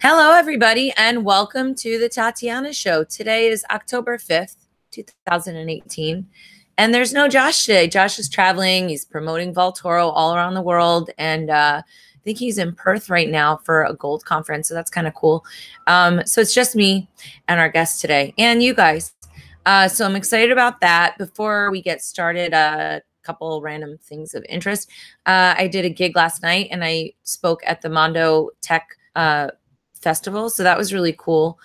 Hello, everybody, and welcome to the Tatiana Show. Today is October 5th, 2018, and there's no Josh today. Josh is traveling. He's promoting Voltoro all around the world, and I think he's in Perth right now for a gold conference, so that's kind of cool. So it's just me and our guest today, and you guys. So I'm excited about that. Before we get started, a couple random things of interest. I did a gig last night, and I spoke at the Mondo Tech festival, so that was really cool.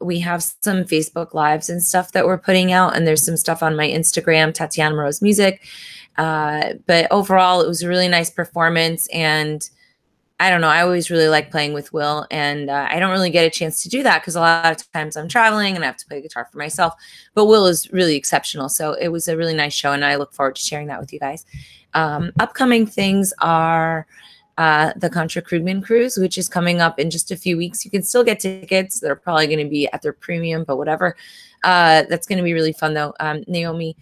We have some Facebook lives and stuff that we're putting out, and there's some stuff on my Instagram, Tatiana Rose Music. But overall, it was a really nice performance, and I don't know, I always really like playing with Will, and I don't really get a chance to do that because a lot of times I'm traveling and I have to play guitar for myself. But Will is really exceptional, so it was a really nice show, and I look forward to sharing that with you guys. Upcoming things are the Contra Krugman cruise, which is coming up in just a few weeks. You can still get tickets. They're probably going to be at their premium, but whatever. That's going to be really fun, though. Naomi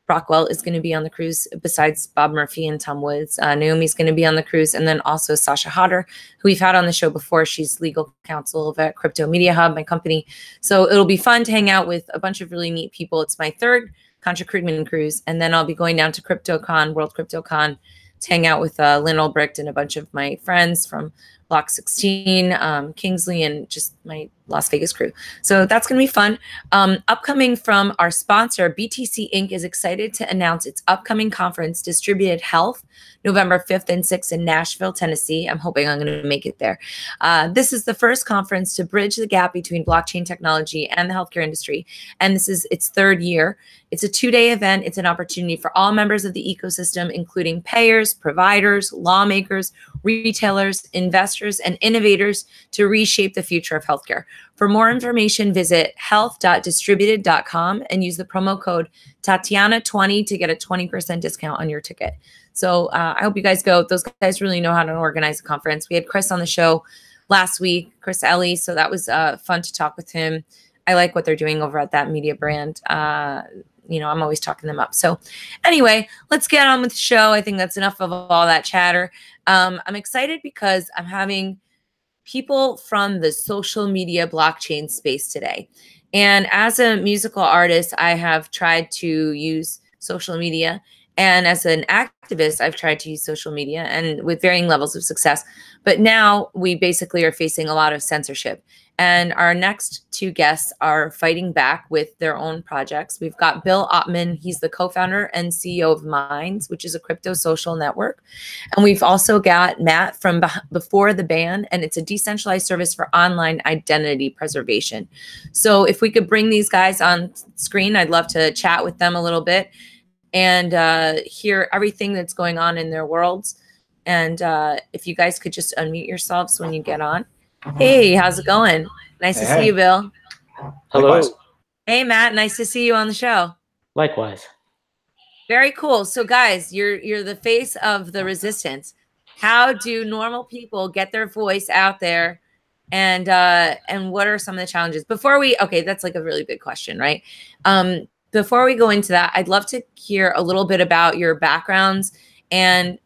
Brockwell is going to be on the cruise besides Bob Murphy and Tom Woods. Naomi's going to be on the cruise, and then also Sasha Hodder, who we've had on the show before. She's legal counsel at Crypto Media Hub, my company. So it'll be fun to hang out with a bunch of really neat people. It's my third Contra Krugman cruise, and then I'll be going down to CryptoCon, World CryptoCon, to hang out with Lynn Ulbricht and a bunch of my friends from Block 16, Kingsley, and just my Las Vegas crew. So that's going to be fun. Upcoming from our sponsor, BTC Inc. is excited to announce its upcoming conference, Distributed Health, November 5th and 6th in Nashville, Tennessee. I'm hoping I'm going to make it there. This is the first conference to bridge the gap between blockchain technology and the healthcare industry, and this is its third year. It's a two-day event. It's an opportunity for all members of the ecosystem, including payers, providers, lawmakers, retailers, investors, and innovators, to reshape the future of healthcare. For more information, visit health.distributed.com and use the promo code Tatiana20 to get a 20% discount on your ticket. So I hope you guys go. Those guys really know how to organize a conference. We had Chris on the show last week, Chris Ellie, so that was fun to talk with him. I like what they're doing over at that media brand. You know, I'm always talking them up. So anyway, let's get on with the show. I think that's enough of all that chatter. I'm excited because I'm having people from the social media blockchain space today. And as a musical artist, I have tried to use social media. And as an activist, I've tried to use social media, and with varying levels of success. But now we basically are facing a lot of censorship. And our next two guests are fighting back with their own projects. We've got Bill Ottman. He's the co-founder and CEO of Minds, which is a crypto social network. And we've also got Matt from Before the Ban, and it's a decentralized service for online identity preservation. So if we could bring these guys on screen, I'd love to chat with them a little bit and hear everything that's going on in their worlds. And if you guys could just unmute yourselves when you get on. Hey, how's it going? Nice to see you, Bill. Hello. Likewise. Hey, Matt. Nice to see you on the show. Likewise. Very cool. So, guys, you're the face of the resistance. How do normal people get their voice out there, and what are some of the challenges? Okay, that's like a really big question, right? Before we go into that, I'd love to hear a little bit about your backgrounds and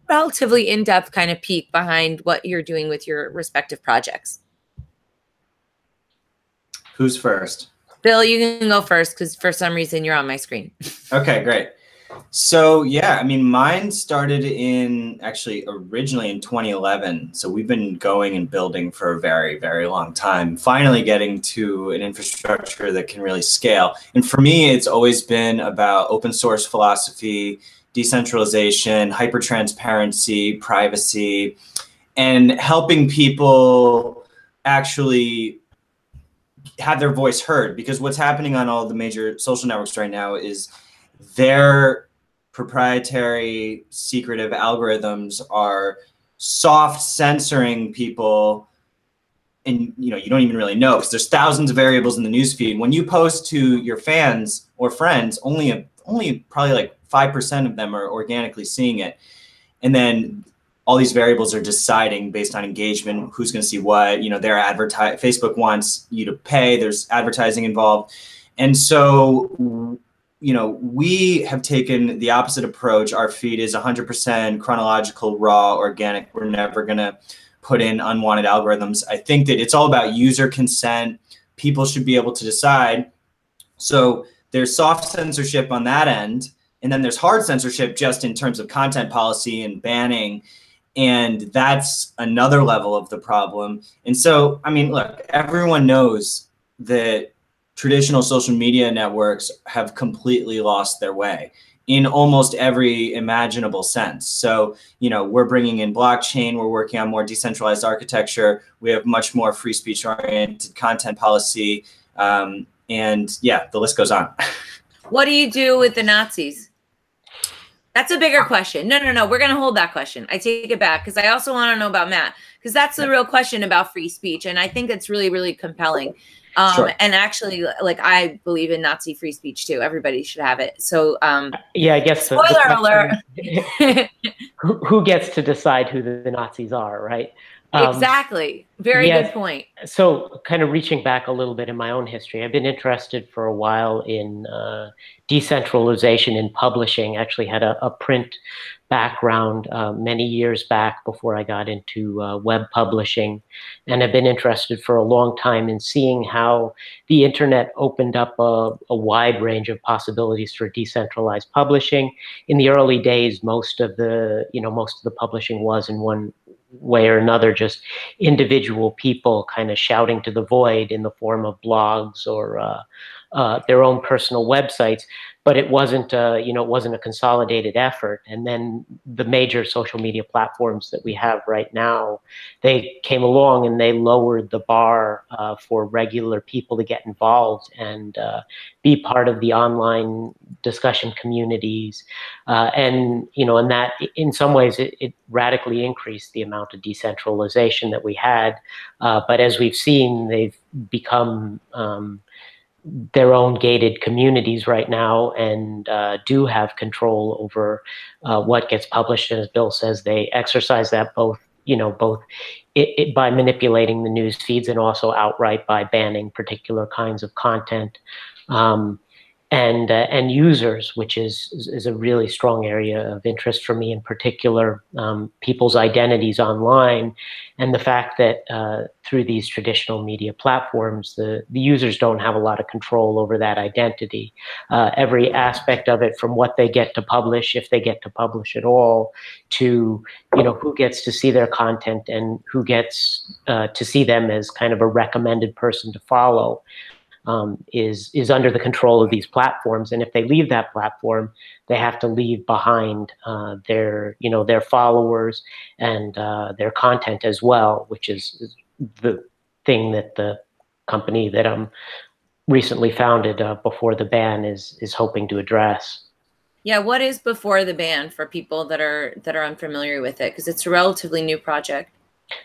relatively in-depth kind of peek behind what you're doing with your respective projects. Who's first? Bill, you can go first because for some reason you're on my screen. Okay, great. So yeah, I mean, mine started originally in 2011. So we've been going and building for a very, very long time, finally getting to an infrastructure that can really scale. And for me, it's always been about open source philosophy, decentralization, hyper-transparency, privacy, and helping people actually have their voice heard. Because what's happening on all the major social networks right now is their proprietary, secretive algorithms are soft censoring people, and you don't even really know because there's thousands of variables in the newsfeed. When you post to your fans or friends, only probably like 5% of them are organically seeing it. And then all these variables are deciding based on engagement, who's going to see what. Facebook wants you to pay. There's advertising involved. And so, we have taken the opposite approach. Our feed is 100% chronological, raw, organic. We're never going to put in unwanted algorithms. I think that it's all about user consent. People should be able to decide. So there's soft censorship on that end, and then there's hard censorship just in terms of content policy and banning. And that's another level of the problem. And so, I mean, look, everyone knows that traditional social media networks have completely lost their way in almost every imaginable sense. So, you know, we're bringing in blockchain, we're working on more decentralized architecture, we have much more free speech oriented content policy. And yeah, the list goes on. What do you do with the Nazis? That's a bigger question. No. We're going to hold that question. I take it back because I also want to know about Matt, because that's the real question about free speech. And I think it's really, really compelling. Sure. And actually, like, I believe in Nazi free speech too. Everybody should have it. So, yeah, I guess spoiler alert. who gets to decide who the Nazis are, right? Exactly. Very good point. So kind of reaching back a little bit in my own history, I've been interested for a while in decentralization in publishing. Actually had a print background many years back before I got into web publishing. And I've been interested for a long time in seeing how the internet opened up a wide range of possibilities for decentralized publishing. In the early days, most of the publishing was in one way or another just individual people kind of shouting to the void in the form of blogs or their own personal websites, but it wasn't a consolidated effort. And then the major social media platforms that we have right now, they came along and they lowered the bar for regular people to get involved and be part of the online discussion communities, and that in some ways it radically increased the amount of decentralization that we had. But as we've seen, they've become their own gated communities right now and do have control over what gets published. And as Bill says, they exercise that both by manipulating the news feeds and also outright by banning particular kinds of content. And users, which is a really strong area of interest for me in particular, people's identities online, and the fact that through these traditional media platforms, the users don't have a lot of control over that identity. Every aspect of it, from what they get to publish, if they get to publish at all, to who gets to see their content and who gets to see them as kind of a recommended person to follow. Is under the control of these platforms, and if they leave that platform, they have to leave behind their followers and their content as well, which is the thing that the company that I'm recently founded before the ban is hoping to address. Yeah, what is before the ban for people that are unfamiliar with it, because it's a relatively new project?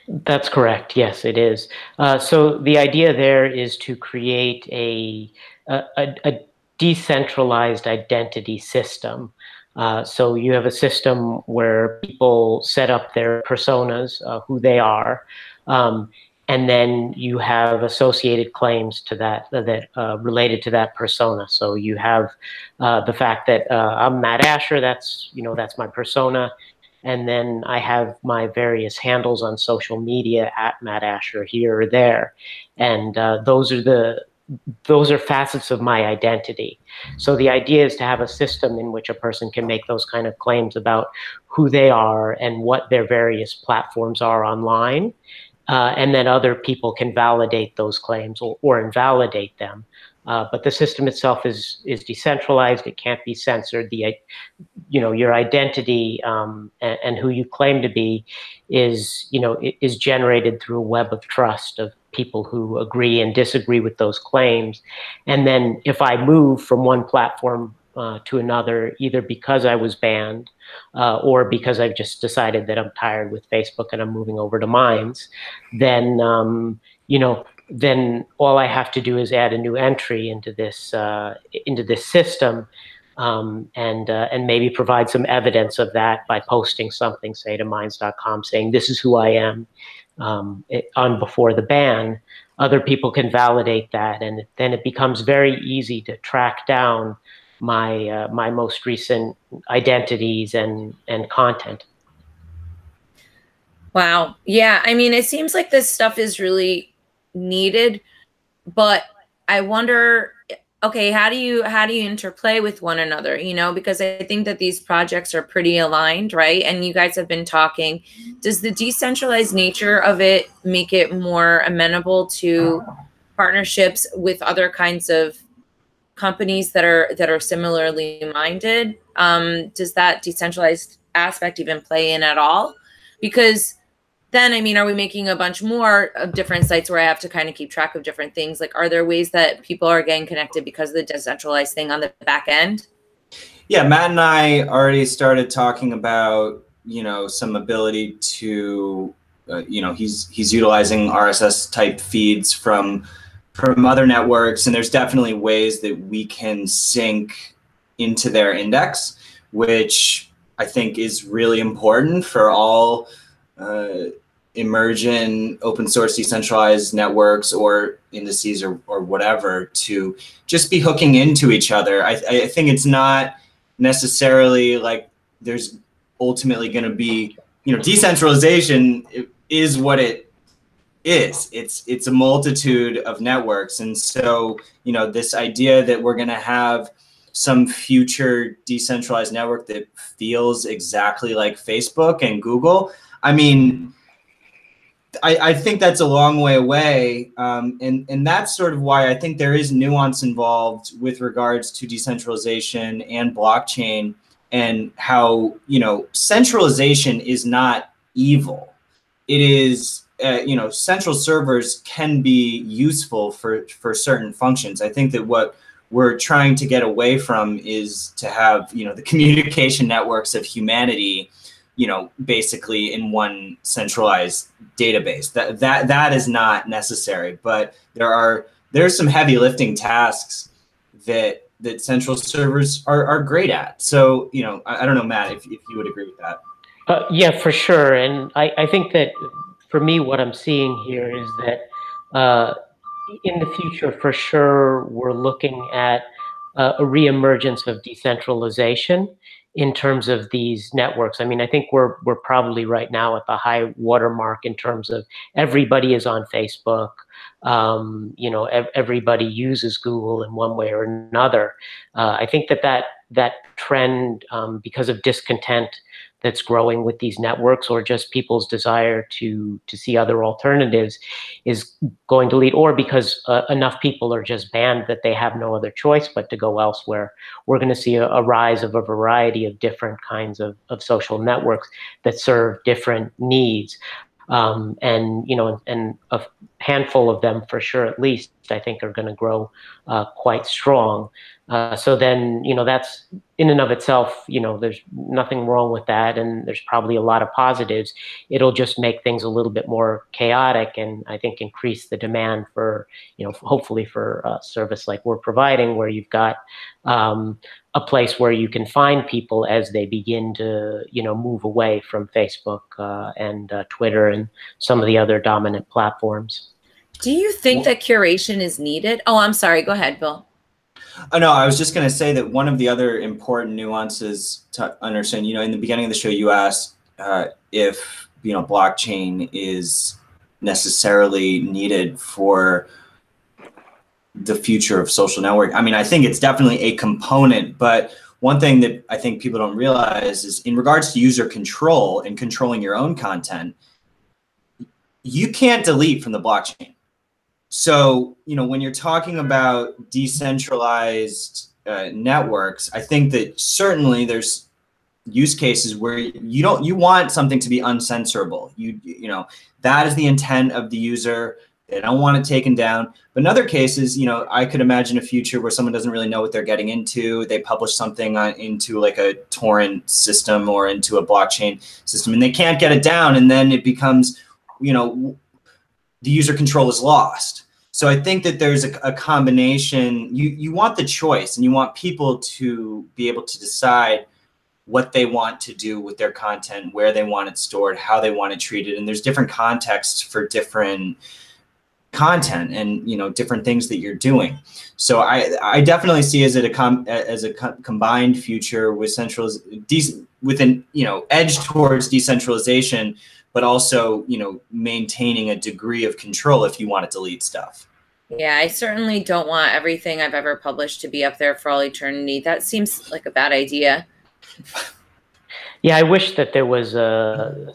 That's correct. Yes, it is. So the idea there is to create a decentralized identity system. So you have a system where people set up their personas, who they are, and then you have associated claims to that related to that persona. So you have the fact that I'm Matt Asher. That's my persona. And then I have my various handles on social media at Matt Asher here or there. And those are facets of my identity. So the idea is to have a system in which a person can make those kind of claims about who they are and what their various platforms are online. And then other people can validate those claims or invalidate them. But the system itself is decentralized. It can't be censored. Your identity and who you claim to be is generated through a web of trust of people who agree and disagree with those claims. And then if I move from one platform to another, either because I was banned or because I've just decided that I'm tired with Facebook and I'm moving over to Minds, then then all I have to do is add a new entry into this system, and maybe provide some evidence of that by posting something, say, to minds.com saying this is who I am on before the ban. Other people can validate that, and then it becomes very easy to track down my most recent identities and content. Wow. Yeah. I mean, it seems like this stuff is really needed, but I wonder, okay, how do you interplay with one another, because I think that these projects are pretty aligned, right? And you guys have been talking. Does the decentralized nature of it make it more amenable to partnerships with other kinds of companies that are similarly minded? Does that decentralized aspect even play in at all? Because then, I mean, are we making a bunch more of different sites where I have to kind of keep track of different things? Like, are there ways that people are getting connected because of the decentralized thing on the back end? Yeah, Matt and I already started talking about, some ability to, he's utilizing RSS type feeds from other networks, and there's definitely ways that we can sync into their index, which I think is really important for all emergent open source decentralized networks or indices or whatever to just be hooking into each other. I think it's not necessarily like there's ultimately going to be, decentralization is what it is. It's a multitude of networks. And so, this idea that we're going to have some future decentralized network that feels exactly like Facebook and Google, I mean, I think that's a long way away. And that's sort of why I think there is nuance involved with regards to decentralization and blockchain, and how, centralization is not evil. It is, central servers can be useful for certain functions. I think that what we're trying to get away from is to have, the communication networks of humanity, basically in one centralized database. That is not necessary. But there's some heavy lifting tasks that central servers are great at. So, I don't know, Matt, if you would agree with that. Yeah, for sure. And I think that for me, what I'm seeing here is that in the future, for sure, we're looking at a reemergence of decentralization in terms of these networks. I mean, I think we're probably right now at the high watermark in terms of everybody is on Facebook. Everybody uses Google in one way or another. I think that trend, because of discontent that's growing with these networks, or just people's desire to see other alternatives, is going to lead, or because enough people are just banned that they have no other choice but to go elsewhere. We're going to see a rise of a variety of different kinds of social networks that serve different needs. And a handful of them, for sure, at least, I think are going to grow quite strong. So then, that's in and of itself, there's nothing wrong with that. And there's probably a lot of positives. It'll just make things a little bit more chaotic, and I think increase the demand for, hopefully for a service like we're providing, where you've got a place where you can find people as they begin to, move away from Facebook and Twitter and some of the other dominant platforms. Do you think that curation is needed? Oh, I'm sorry. Go ahead, Bill. Oh, no, I was just going to say that one of the other important nuances to understand, in the beginning of the show, you asked if, blockchain is necessarily needed for the future of social network. I mean, I think it's definitely a component, but one thing that I think people don't realize is in regards to user control and controlling your own content, you can't delete from the blockchain. So, when you're talking about decentralized networks, I think that certainly there's use cases where you want something to be uncensorable. That is the intent of the user. They don't want it taken down. But in other cases, I could imagine a future where someone doesn't really know what they're getting into. They publish something into like a torrent system or into a blockchain system, and they can't get it down. And then it becomes, the user control is lost. So I think that there's a combination. You want the choice, and you want people to be able to decide what they want to do with their content, where they want it stored, how they want it treated. And there's different contexts for different content and, different things that you're doing. So I definitely see as a combined future with with an edge towards decentralization, but also, you know, maintaining a degree of control if you want to delete stuff. Yeah, I certainly don't want everything I've ever published to be up there for all eternity. That seems like a bad idea. Yeah, I wish that there was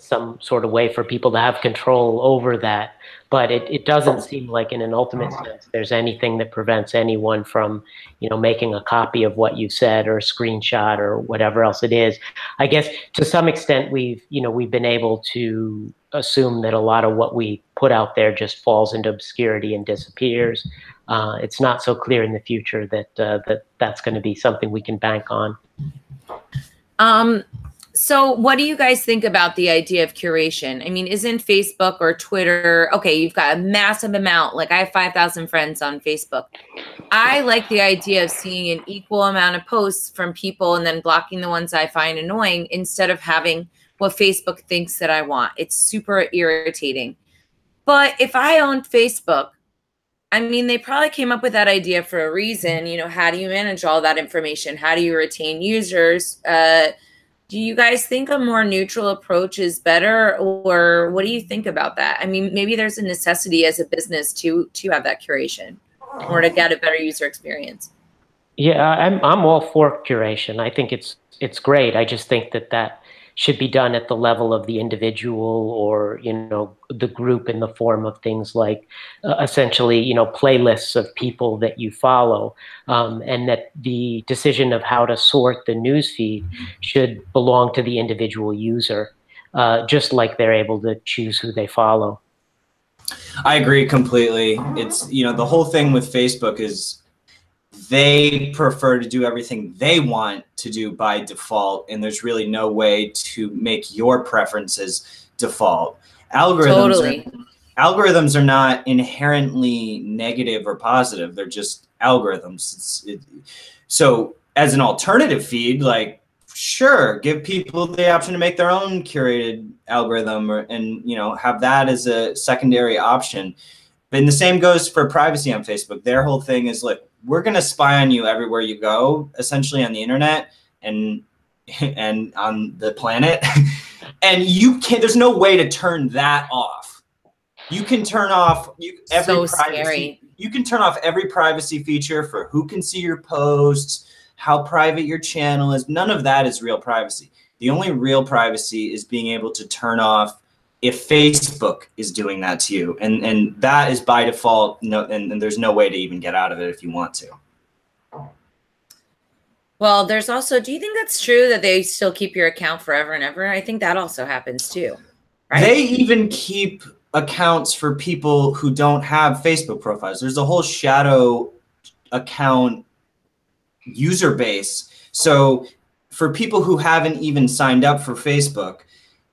some sort of way for people to have control over that, but it doesn't seem like in an ultimate sense there's anything that prevents anyone from, you know, making a copy of what you said or a screenshot or whatever else it is. I guess to some extent we've been able to assume that a lot of what we put out there just falls into obscurity and disappears. It's not so clear in the future that that's going to be something we can bank on. So what do you guys think about the idea of curation? I mean, isn't Facebook or Twitter, okay, you've got a massive amount, like I have 5,000 friends on Facebook. I like the idea of seeing an equal amount of posts from people and then blocking the ones I find annoying instead of having what Facebook thinks that I want. It's super irritating. But if I owned Facebook, I mean, they probably came up with that idea for a reason. You know, how do you manage all that information? How do you retain users? Do you guys think a more neutral approach is better, or what do you think about that? I mean, maybe there's a necessity as a business to have that curation or to get a better user experience. Yeah, I'm all for curation. I think it's great. I just think that should be done at the level of the individual or, you know, the group in the form of things like essentially, you know, playlists of people that you follow, and that the decision of how to sort the newsfeed should belong to the individual user, just like they're able to choose who they follow. I agree completely. It's, you know, the whole thing with Facebook is they prefer to do everything they want to do by default, and there's really no way to make your preferences default. Algorithms are not inherently negative or positive. They're just algorithms. So as an alternative feed, like, sure, give people the option to make their own curated algorithm, and, you know, have that as a secondary option. But the same goes for privacy on Facebook. Their whole thing is, like, we're going to spy on you everywhere you go, essentially on the internet and on the planet. And you can't, there's no way to turn that off. You can turn off every privacy. You can turn off every privacy feature for who can see your posts, how private your channel is. None of that is real privacy. The only real privacy is being able to turn off if Facebook is doing that to you, and that is by default. No, and there's no way to even get out of it if you want to. Well, there's also, do you think that's true that they still keep your account forever and ever? I think that also happens too, right? They even keep accounts for people who don't have Facebook profiles. There's a whole shadow account user base. So for people who haven't even signed up for Facebook,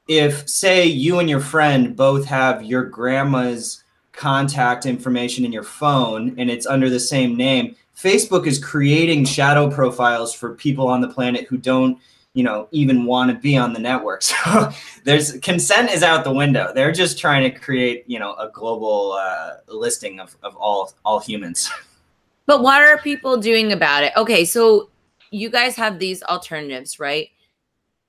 if, say, you and your friend both have your grandma's contact information in your phone and it's under the same name, Facebook is creating shadow profiles for people on the planet who don't, you know, even want to be on the network. So there's consent is out the window. They're just trying to create, you know, a global listing of all humans. But what are people doing about it? Okay, so you guys have these alternatives, right?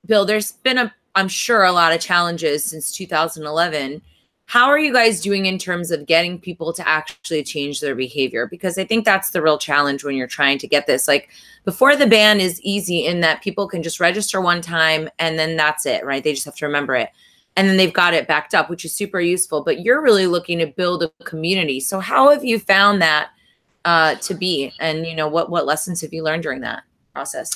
Bill, there's been I'm sure a lot of challenges since 2011. How are you guys doing in terms of getting people to actually change their behavior? Because I think that's the real challenge when you're trying to get this. Like, before the ban is easy in that people can just register one time and then that's it, right? They just have to remember it. And then they've got it backed up, which is super useful. But you're really looking to build a community. So how have you found that to be? And, you know, what lessons have you learned during that process?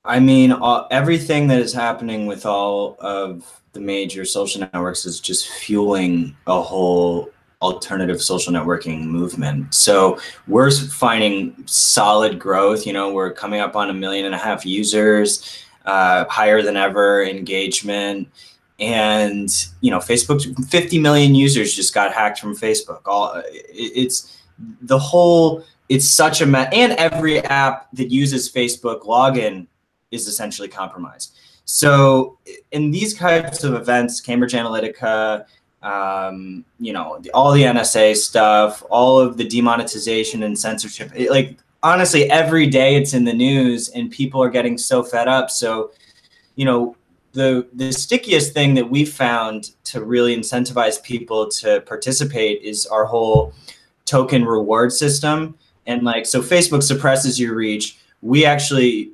I mean, everything that is happening with all of the major social networks is just fueling a whole alternative social networking movement. So we're finding solid growth. You know, we're coming up on 1.5 million users, higher than ever engagement. And, you know, Facebook's 50 million users just got hacked from Facebook. It's such a mess. And every app that uses Facebook login is essentially compromised. So in these types of events, Cambridge Analytica, you know, all the NSA stuff, all of the demonetization and censorship, like, honestly, every day it's in the news and people are getting so fed up. So, you know, the stickiest thing that we found to really incentivize people to participate is our whole token reward system. And like, so Facebook suppresses your reach. We actually,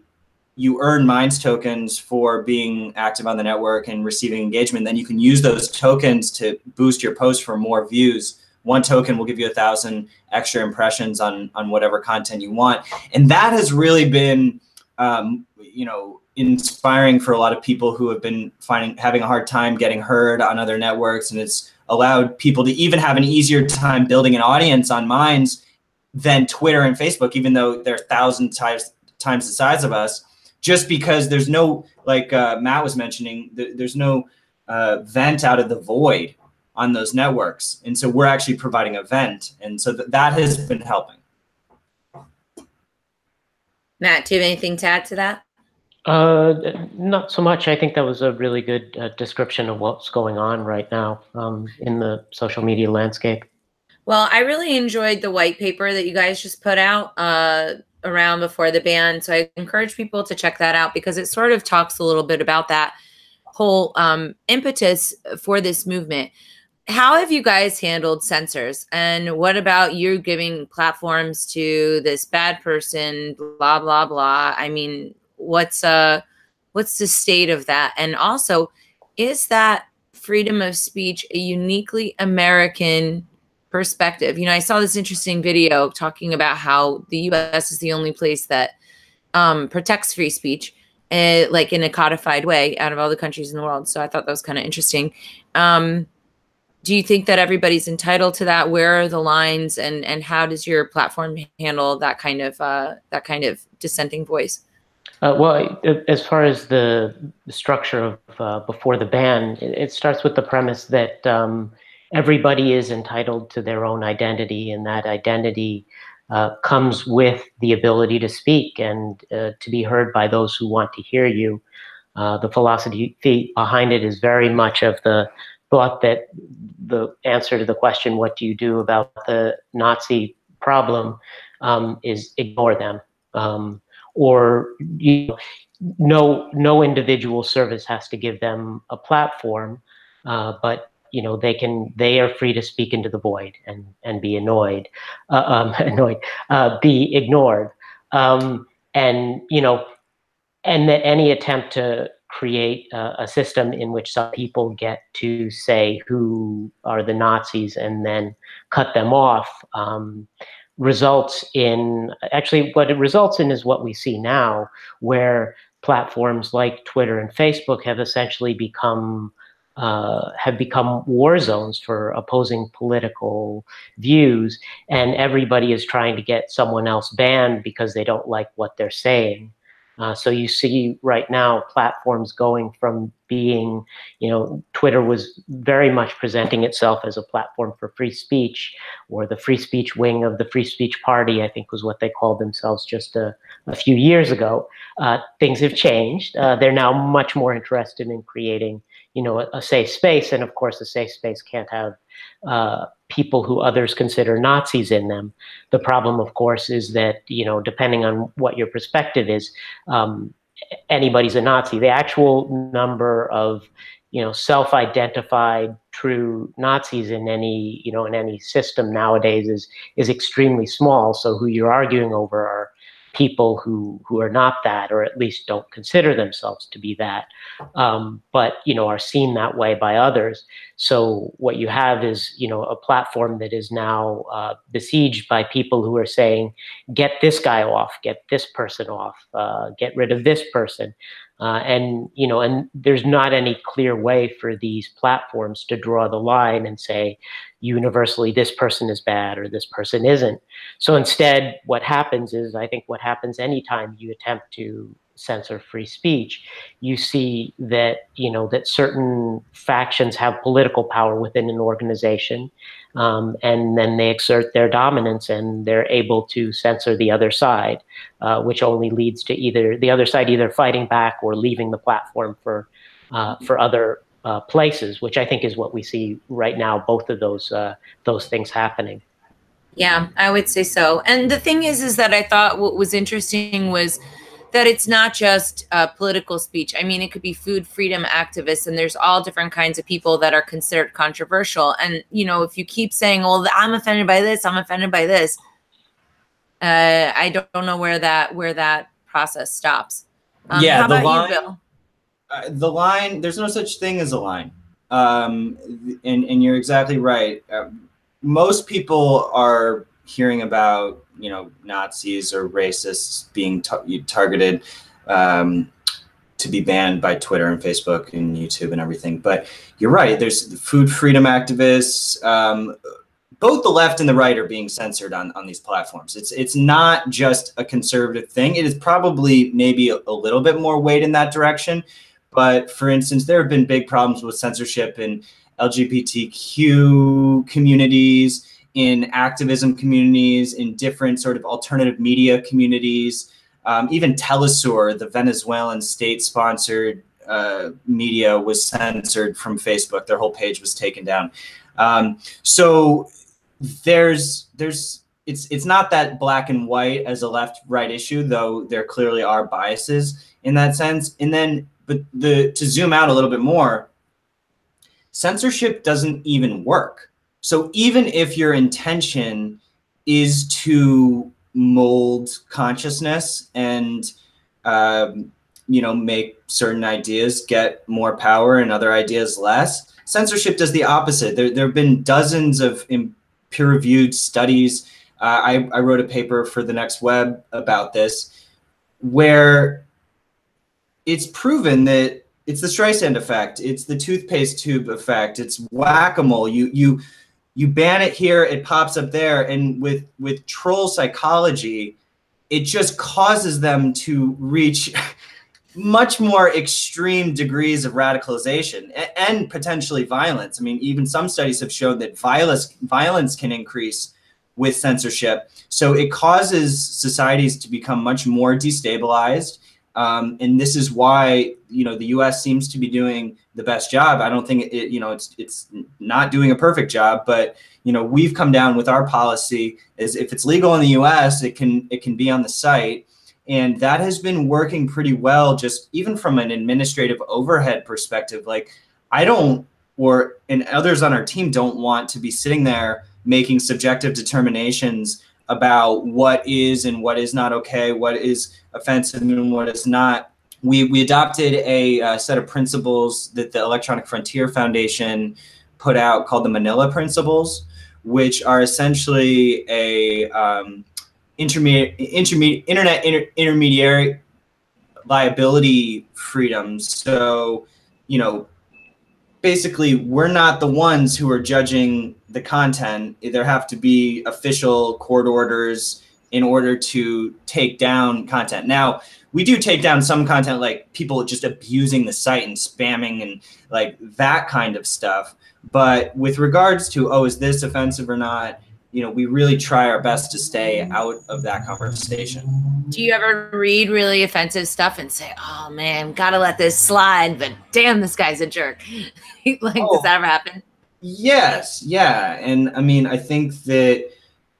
you earn Minds tokens for being active on the network and receiving engagement. Then you can use those tokens to boost your post for more views. One token will give you 1,000 extra impressions on whatever content you want. And that has really been, you know, inspiring for a lot of people who have been having a hard time getting heard on other networks. And it's allowed people to even have an easier time building an audience on Minds than Twitter and Facebook, even though they're 1,000 times the size of us, just because there's no, like Matt was mentioning, there's no vent out of the void on those networks. And so we're actually providing a vent. And so that has been helping. Matt, do you have anything to add to that? Not so much. I think that was a really good description of what's going on right now in the social media landscape. Well, I really enjoyed the white paper that you guys just put out around before the ban. So I encourage people to check that out because it sort of talks a little bit about that whole impetus for this movement. How have you guys handled censors? And what about you giving platforms to this bad person, blah, blah, blah? I mean, what's the state of that? And also, is that freedom of speech a uniquely American perspective? You know, I saw this interesting video talking about how the US is the only place that protects free speech, like in a codified way out of all the countries in the world. So I thought that was kind of interesting. Do you think that everybody's entitled to that? Where are the lines, and how does your platform handle that kind of dissenting voice? Well, as far as the structure of before the ban, it starts with the premise that everybody is entitled to their own identity, and that identity comes with the ability to speak and to be heard by those who want to hear you. The philosophy behind it is very much of the thought that the answer to the question, what do you do about the Nazi problem, is ignore them. Or no individual service has to give them a platform, but they are free to speak into the void and be be ignored, and that any attempt to create a system in which some people get to say who are the Nazis and then cut them off results in, actually what it results in is what we see now, where platforms like Twitter and Facebook have essentially become war zones for opposing political views, and everybody is trying to get someone else banned because they don't like what they're saying. So you see right now platforms going from being, Twitter was very much presenting itself as a platform for free speech, or the free speech wing of the free speech party, I think was what they called themselves just a few years ago. Things have changed. They're now much more interested in creating, a safe space. And of course, a safe space can't have people who others consider Nazis in them. The problem, of course, is that, depending on what your perspective is, anybody's a Nazi. The actual number of, self-identified true Nazis in any, in any system nowadays is extremely small. So who you're arguing over are people who are not that, or at least don't consider themselves to be that, but are seen that way by others. So what you have is a platform that is now besieged by people who are saying, get this guy off, get this person off, get rid of this person. And there's not any clear way for these platforms to draw the line and say universally this person is bad or this person isn't. So instead, what happens is, I think what happens anytime you attempt to censor free speech, you see that that certain factions have political power within an organization, and then they exert their dominance and they're able to censor the other side, which only leads to either the other side either fighting back or leaving the platform for other places, which I think is what we see right now. Both of those things happening. Yeah, I would say so. And the thing is that I thought what was interesting was that it's not just political speech. I mean, it could be food freedom activists, and there's all different kinds of people that are considered controversial. And, you know, if you keep saying, well, I'm offended by this, I'm offended by this, I don't know where that process stops. Yeah, how about you, Bill? The line, there's no such thing as a line. And you're exactly right. Most people are hearing about, you know, Nazis or racists being targeted to be banned by Twitter and Facebook and YouTube and everything. But you're right. There's food freedom activists. Both the left and the right are being censored on these platforms. It's not just a conservative thing. It is probably maybe a little bit more weight in that direction. But for instance, there have been big problems with censorship in LGBTQ communities, in activism communities, in different sort of alternative media communities. Even Telesur, the Venezuelan state-sponsored media, was censored from Facebook. Their whole page was taken down. So it's not that black and white as a left-right issue, though there clearly are biases in that sense. And then, but to zoom out a little bit more, censorship doesn't even work. So even if your intention is to mold consciousness and you know, make certain ideas get more power and other ideas less, censorship does the opposite. There have been dozens of peer-reviewed studies. I wrote a paper for the Next Web about this, where it's proven that it's the Streisand effect, it's the toothpaste tube effect, it's whack-a-mole. You ban it here, it pops up there, and with troll psychology, it just causes them to reach much more extreme degrees of radicalization and potentially violence. I mean, even some studies have shown that violence can increase with censorship. So it causes societies to become much more destabilized. And this is why, you know, the US seems to be doing the best job. I don't think it, you know, it's not doing a perfect job, but, you know, we've come down with our policy is if it's legal in the US, it can be on the site. And that has been working pretty well, just even from an administrative overhead perspective. Like I don't, and others on our team don't want to be sitting there making subjective determinations about what is and what is not okay, what is offensive and what is not. We adopted a set of principles that the Electronic Frontier Foundation put out called the Manila Principles, which are essentially a intermediary liability freedoms. So, you know, basically we're not the ones who are judging the content. There have to be official court orders in order to take down content. Now, we do take down some content, like people just abusing the site and spamming and like that kind of stuff. But with regards to, oh, is this offensive or not? You know, we really try our best to stay out of that conversation. Do you ever read really offensive stuff and say, oh man, gotta let this slide, but damn, this guy's a jerk? Like, does that ever happen? Yes, yeah. And I mean, I think that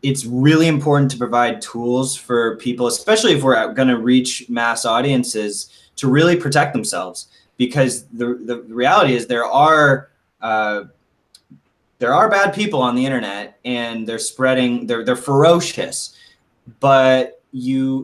it's really important to provide tools for people, especially if we're gonna reach mass audiences, to really protect themselves. Because the reality is there are bad people on the internet, and they're spreading, they're ferocious, but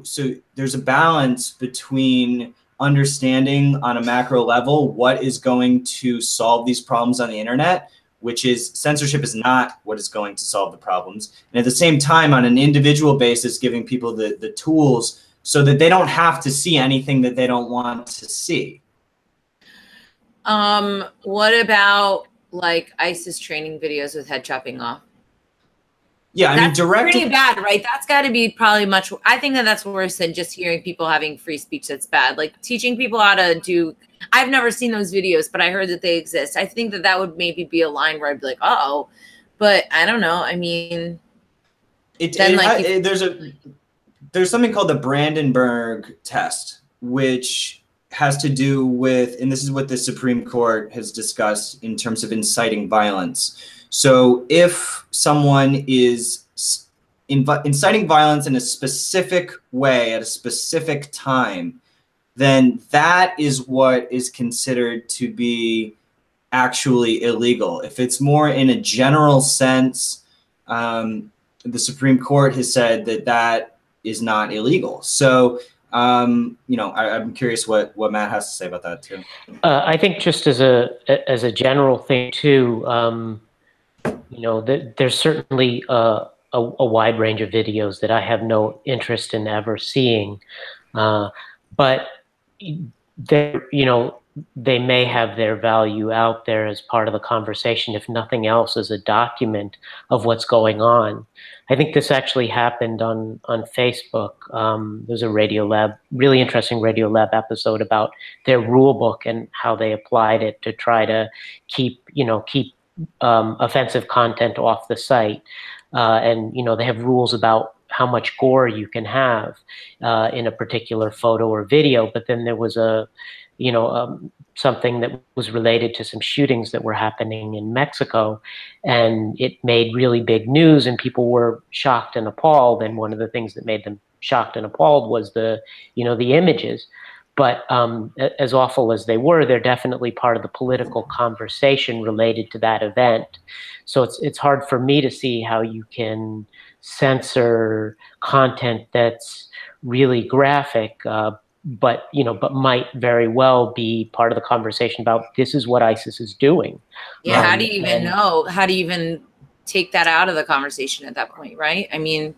so there's a balance between understanding on a macro level what is going to solve these problems on the internet, which is censorship is not what is going to solve the problems. And at the same time, on an individual basis, giving people the tools so that they don't have to see anything that they don't want to see. What about like ISIS training videos with head chopping off? Yeah, I mean, directly. Pretty bad, right? That's got to be probably much. I think that's worse than just hearing people having free speech. That's bad. Like teaching people how to do. I've never seen those videos, but I heard that they exist. I think that would maybe be a line where I'd be like, oh, but I don't know. I mean, there's something called the Brandenburg Test, which has to do with, and this is what the Supreme Court has discussed in terms of inciting violence. So if someone is inciting violence in a specific way at a specific time, then that is what is considered to be actually illegal. If it's more in a general sense, the Supreme Court has said that that is not illegal. So, you know, I'm curious what Matt has to say about that too. I think just as a general thing too, you know, there's certainly a wide range of videos that I have no interest in ever seeing, but you know, they may have their value out there as part of the conversation, if nothing else, as a document of what's going on. I think this actually happened on Facebook. There's a Radiolab, really interesting Radiolab episode about their rule book and how they applied it to try to keep offensive content off the site. And, you know, they have rules about how much gore you can have in a particular photo or video. But then there was something that was related to some shootings that were happening in Mexico, and it made really big news, and people were shocked and appalled. And one of the things that made them shocked and appalled was the images. But as awful as they were, they're definitely part of the political conversation related to that event. So it's hard for me to see how you can censor content that's really graphic, but might very well be part of the conversation about this is what ISIS is doing. Yeah, how do you even know? How do you even take that out of the conversation at that point, right? I mean,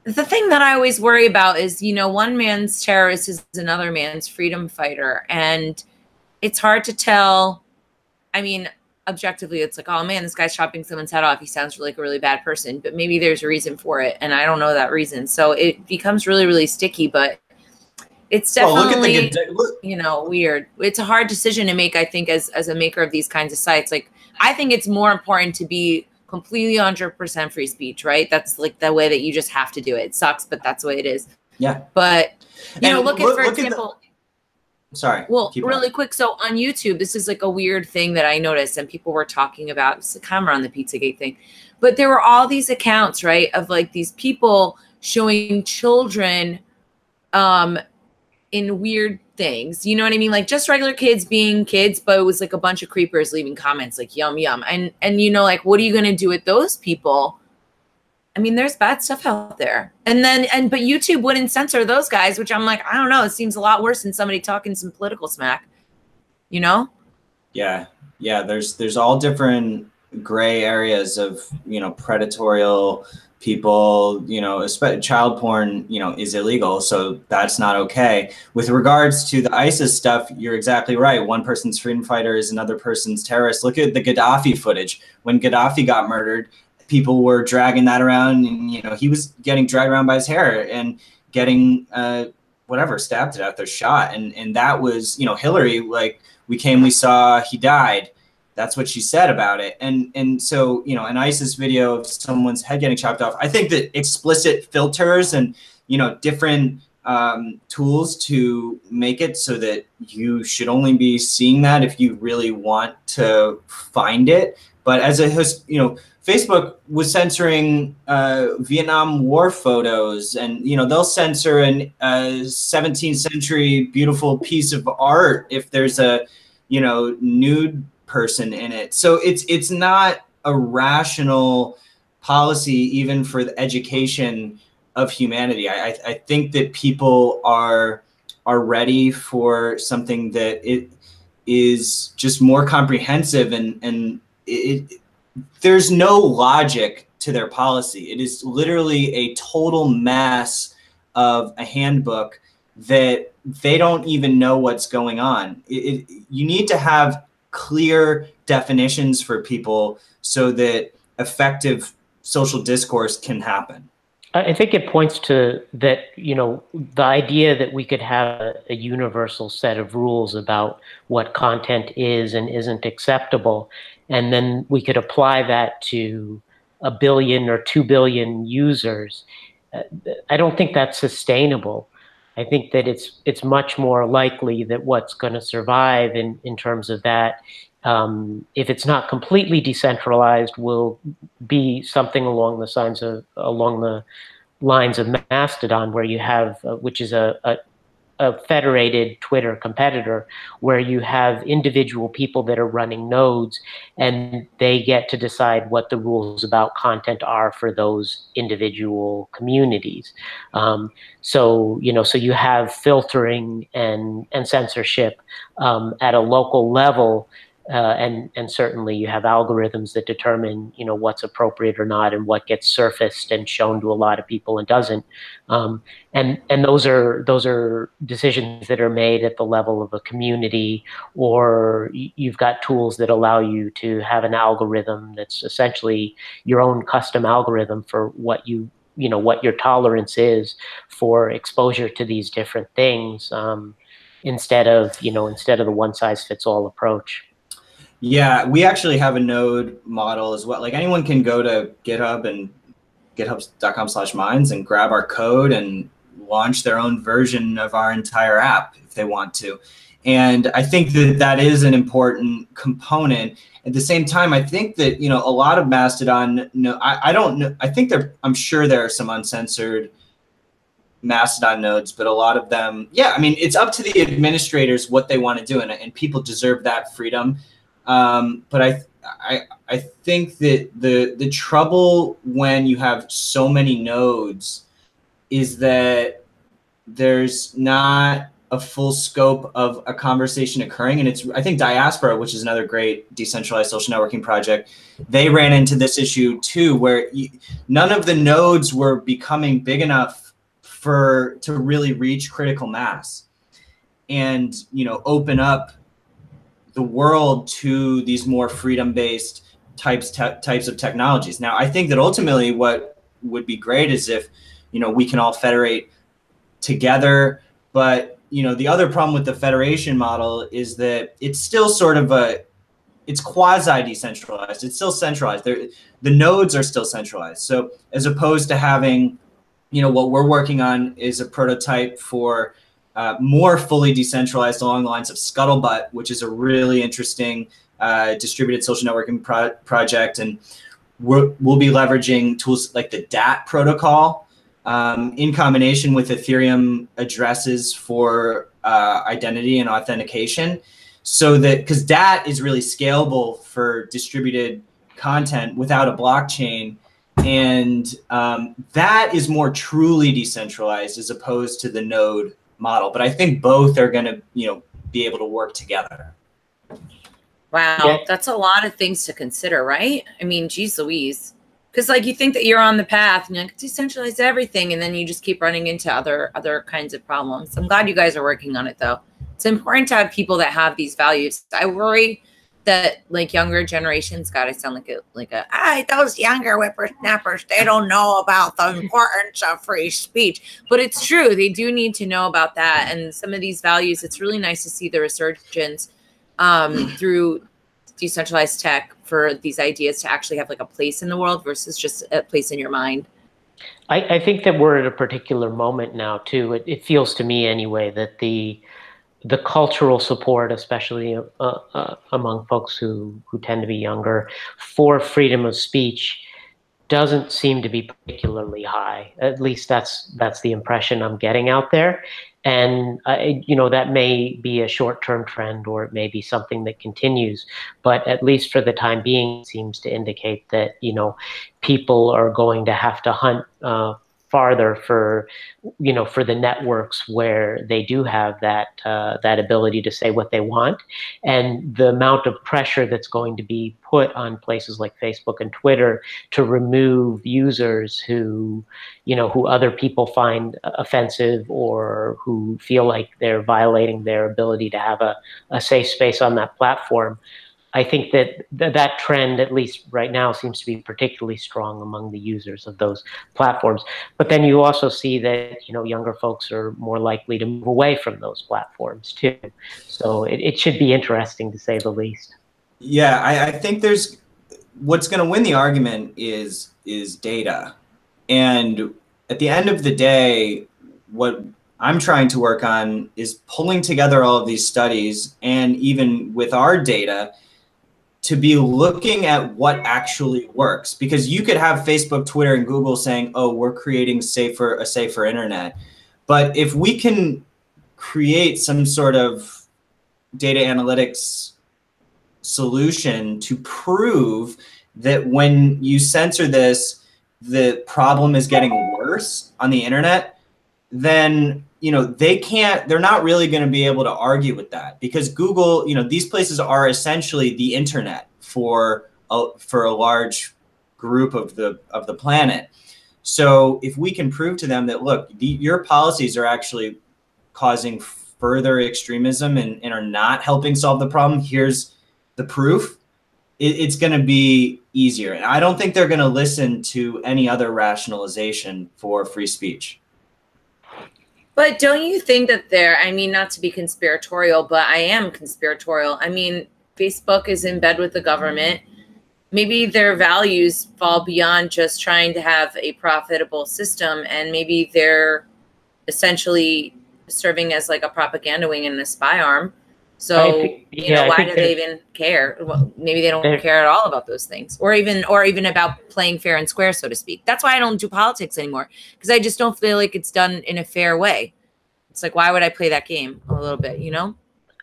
the thing that I always worry about is, you know, one man's terrorist is another man's freedom fighter. And it's hard to tell. I mean, objectively, it's like, oh man, this guy's chopping someone's head off. He sounds like a really bad person, but maybe there's a reason for it. And I don't know that reason. So it becomes really, really sticky, but it's definitely, weird. It's a hard decision to make, I think, as a maker of these kinds of sites. Like, I think it's more important to be completely 100% free speech, right? That's like the way that you just have to do it. It sucks, but that's the way it is. Yeah. But, you know, look at, for example, well, really quick. So on YouTube, this is like a weird thing that I noticed, and people were talking about. It's a camera on the Pizzagate thing. But there were all these accounts, right, of like these people showing children in weird things. You know what I mean? Like just regular kids being kids, but it was like a bunch of creepers leaving comments like yum, yum. And you know, like, what are you going to do with those people? I mean, there's bad stuff out there. But YouTube wouldn't censor those guys, which I'm like, I don't know. It seems a lot worse than somebody talking some political smack, you know? Yeah. Yeah. There's all different gray areas of, you know, predatorial people, you know, child porn, you know, is illegal. So that's not okay. With regards to the ISIS stuff, you're exactly right. One person's freedom fighter is another person's terrorist. Look at the Gaddafi footage. When Gaddafi got murdered, people were dragging that around, and, you know, he was getting dragged around by his hair and getting stabbed to death or shot. And that was, you know, Hillary, like, we saw, he died. That's what she said about it. And so, you know, an ISIS video of someone's head getting chopped off, I think that explicit filters and, you know, different tools to make it so that you should only be seeing that if you really want to find it. But as you know, Facebook was censoring Vietnam War photos, and, you know, they'll censor a 17th century beautiful piece of art if there's a, you know, nude person in it. So it's not a rational policy even for the education of humanity. I think that people are ready for something that it is just more comprehensive, and there's no logic to their policy. It is literally a total mess of a handbook that they don't even know what's going on. You need to have clear definitions for people so that effective social discourse can happen. I think it points to that, you know, the idea that we could have a universal set of rules about what content is and isn't acceptable, and then we could apply that to 1 billion or 2 billion users. I don't think that's sustainable. I think that it's much more likely that what's going to survive in terms of that, if it's not completely decentralized, will be something along the lines of Mastodon, where you have, which is a federated Twitter competitor, where you have individual people that are running nodes, and they get to decide what the rules about content are for those individual communities. So you have filtering and censorship at a local level. And certainly you have algorithms that determine what's appropriate or not, and what gets surfaced and shown to a lot of people and doesn't. And those are decisions that are made at the level of a community, or you've got tools that allow you to have an algorithm that's essentially your own custom algorithm for what what your tolerance is for exposure to these different things, instead of the one size fits all approach. Yeah, we actually have a node model as well. Like, anyone can go to GitHub and github.com/minds and grab our code and launch their own version of our entire app if they want to. And I think that that is an important component. At the same time, I think that, a lot of Mastodon, I don't know, I'm sure there are some uncensored Mastodon nodes, but a lot of them, yeah, I mean, it's up to the administrators what they want to do, and people deserve that freedom. But I think that the trouble when you have so many nodes is that there's not a full scope of a conversation occurring. And I think Diaspora, which is another great decentralized social networking project, they ran into this issue too, where none of the nodes were becoming big enough to really reach critical mass and open up the world to these more freedom-based types of technologies. Now, I think that ultimately what would be great is if we can all federate together, but the other problem with the federation model is that it's still sort of it's quasi-decentralized. It's still centralized. The nodes are still centralized. So as opposed to having, what we're working on is a prototype for more fully decentralized along the lines of Scuttlebutt, which is a really interesting distributed social networking project. And we'll be leveraging tools like the DAT protocol in combination with Ethereum addresses for identity and authentication. So that, because DAT is really scalable for distributed content without a blockchain. And that is more truly decentralized as opposed to the node model. But I think both are going to, be able to work together. Wow, yeah. That's a lot of things to consider, right? I mean, geez Louise. Because you think that you're on the path and you're like, decentralize everything, and then you just keep running into other kinds of problems. I'm glad you guys are working on it, though. It's important to have people that have these values. I worry that younger generations, God, I sound those younger whippersnappers, they don't know about the importance of free speech. But it's true, they do need to know about that. And some of these values, it's really nice to see the resurgence through decentralized tech for these ideas to actually have a place in the world versus just a place in your mind. I think that we're at a particular moment now too. It feels to me anyway that the cultural support, especially among folks who tend to be younger, for freedom of speech doesn't seem to be particularly high. At least that's the impression I'm getting out there. And that may be a short-term trend, or it may be something that continues. But at least for the time being, it seems to indicate that people are going to have to hunt farther for the networks where they do have that ability to say what they want. And the amount of pressure that's going to be put on places like Facebook and Twitter to remove users who other people find offensive, or who feel like they're violating their ability to have a safe space on that platform. I think that trend, at least right now, seems to be particularly strong among the users of those platforms. But then you also see that younger folks are more likely to move away from those platforms too. So it should be interesting, to say the least. Yeah, I think what's going to win the argument is data. And at the end of the day, what I'm trying to work on is pulling together all of these studies, and even with our data, to be looking at what actually works, because you could have Facebook, Twitter, and Google saying, oh, we're creating a safer internet. But if we can create some sort of data analytics solution to prove that when you censor this, the problem is getting worse on the internet, then they're not really going to be able to argue with that, because Google, these places are essentially the internet for a large group of the planet. So if we can prove to them that, look, your policies are actually causing further extremism and are not helping solve the problem, here's the proof, it's going to be easier. And I don't think they're going to listen to any other rationalization for free speech. But don't you think that I mean, not to be conspiratorial, but I am conspiratorial. I mean, Facebook is in bed with the government. Maybe their values fall beyond just trying to have a profitable system, and maybe they're essentially serving as like a propaganda wing and a spy arm. So why do they even care? Well, maybe they don't care at all about those things, or even about playing fair and square, so to speak. That's why I don't do politics anymore, because I just don't feel like it's done in a fair way. It's like, why would I play that game a little bit,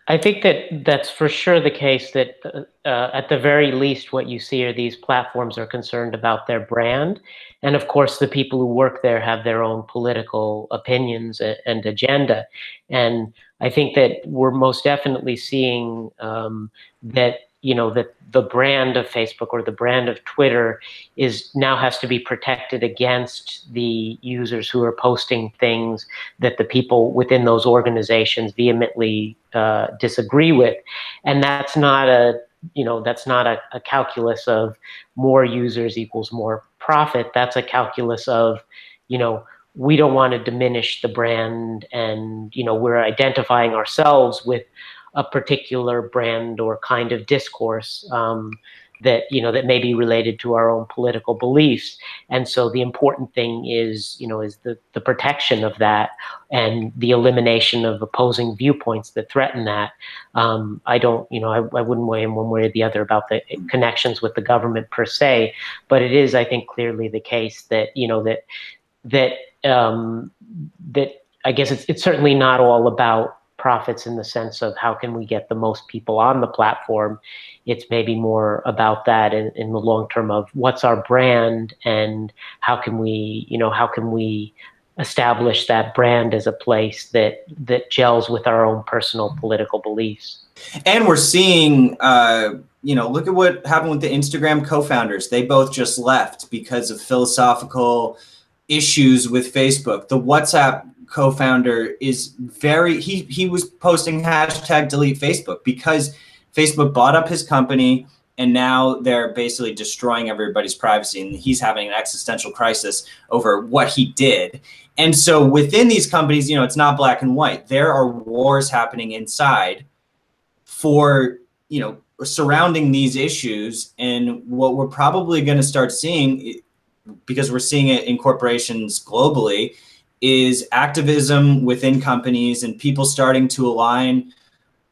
I think that's for sure the case, that at the very least what you see are these platforms are concerned about their brand. And of course, the people who work there have their own political opinions and agenda. And I think that we're most definitely seeing that the brand of Facebook or the brand of Twitter now has to be protected against the users who are posting things that the people within those organizations vehemently disagree with. And that's not a calculus of more users equals more profit. That's a calculus of, we don't want to diminish the brand, and we're identifying ourselves with a particular brand or kind of discourse that may be related to our own political beliefs. And so the important thing is the protection of that and the elimination of opposing viewpoints that threaten that. I wouldn't weigh in one way or the other about the connections with the government per se, but it is, I think, clearly the case that that I guess it's certainly not all about profits in the sense of how can we get the most people on the platform. It's maybe more about that in the long term of what's our brand, and how can we establish that brand as a place that gels with our own personal political beliefs. And we're seeing, look at what happened with the Instagram co-founders. They both just left because of philosophical issues with Facebook. The WhatsApp co-founder is he was posting #delete Facebook because Facebook bought up his company, and now they're basically destroying everybody's privacy, and he's having an existential crisis over what he did. And so within these companies, it's not black and white. There are wars happening inside for, surrounding these issues. And what we're probably going to start seeing, because we're seeing it in corporations globally, is activism within companies and people starting to align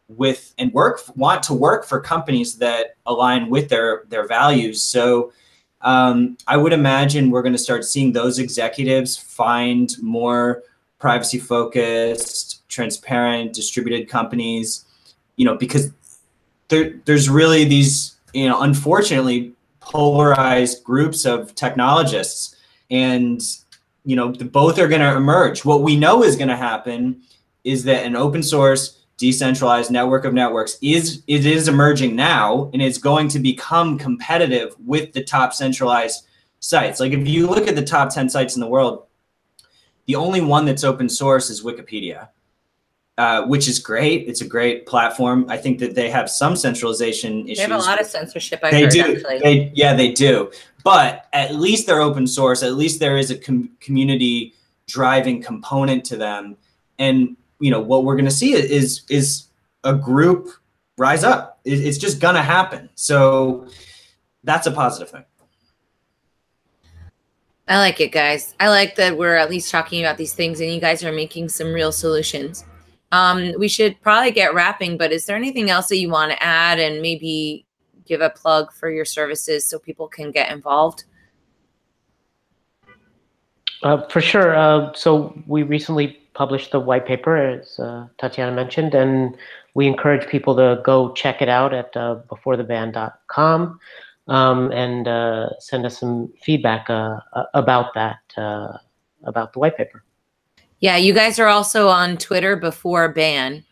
with and want to work for companies that align with their values. So I would imagine we're going to start seeing those executives find more privacy focused, transparent, distributed companies, because there's really these, unfortunately polarized groups of technologists, and both are going to emerge. What we know is going to happen is that an open source, decentralized network of networks is emerging now, and it's going to become competitive with the top centralized sites. Like if you look at the top 10 sites in the world, the only one that's open source is Wikipedia, which is great. It's a great platform. I think that they have some centralization issues. They have a lot of censorship, I heard, actually. They do. But at least they're open source. At least there is a community driving component to them. And what we're going to see is a group rise up. It's just going to happen. So that's a positive thing. I like it, guys. I like that we're at least talking about these things and you guys are making some real solutions. We should probably get wrapping, but is there anything else that you want to add and maybe give a plug for your services so people can get involved? For sure. So we recently published the white paper, as Tatiana mentioned, and we encourage people to go check it out at beforetheban.com and send us some feedback about that, about the white paper. Yeah, you guys are also on Twitter, Before Ban,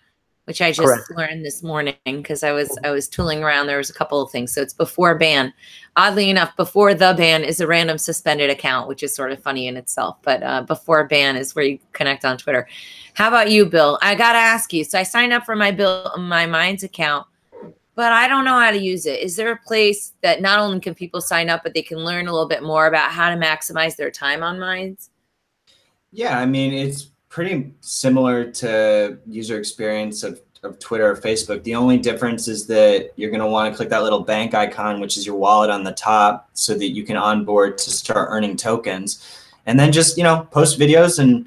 which I just Correct. learned this morning because I was tooling around. There was a couple of things. So it's Before Ban. Oddly enough, Before the Ban is a random suspended account, which is sort of funny in itself. But Before Ban is where you connect on Twitter. How about you, Bill? I got to ask you. So I signed up for my Minds account, but I don't know how to use it. Is there a place that not only can people sign up, but they can learn a little bit more about how to maximize their time on Minds? Yeah, I mean, it's pretty similar to user experience of Twitter or Facebook. The only difference is that you're going to want to click that little bank icon, which is your wallet on the top, so that you can onboard to start earning tokens. And then just, you know, post videos and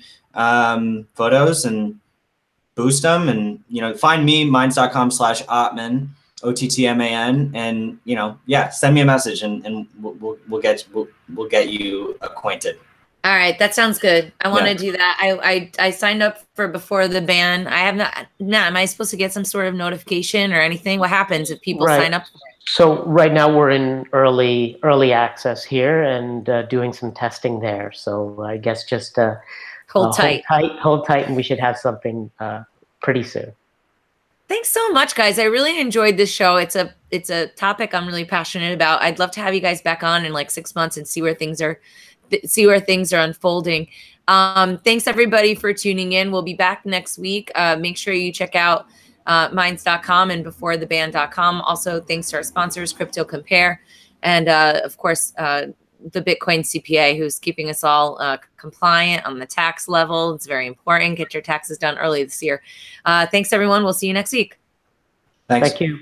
photos and boost them. And, you know, find me, minds.com/Ottman, Ottman, and, you know, yeah, send me a message and we'll get you acquainted. All right, that sounds good. I want to do that. I signed up for Before the Ban. I have not. Am I supposed to get some sort of notification or anything? What happens if people sign up? So right now we're in early access here and doing some testing there. So I guess just hold tight, and we should have something pretty soon. Thanks so much, guys. I really enjoyed this show. It's a topic I'm really passionate about. I'd love to have you guys back on in like 6 months and see where things are unfolding. Thanks everybody for tuning in. We'll be back next week. Make sure you check out minds.com and beforetheban.com. Also, thanks to our sponsors, Crypto Compare, and of course, the Bitcoin CPA, who's keeping us all compliant on the tax level. It's very important. Get your taxes done early this year. Thanks, everyone. We'll see you next week. Thanks. Thank you.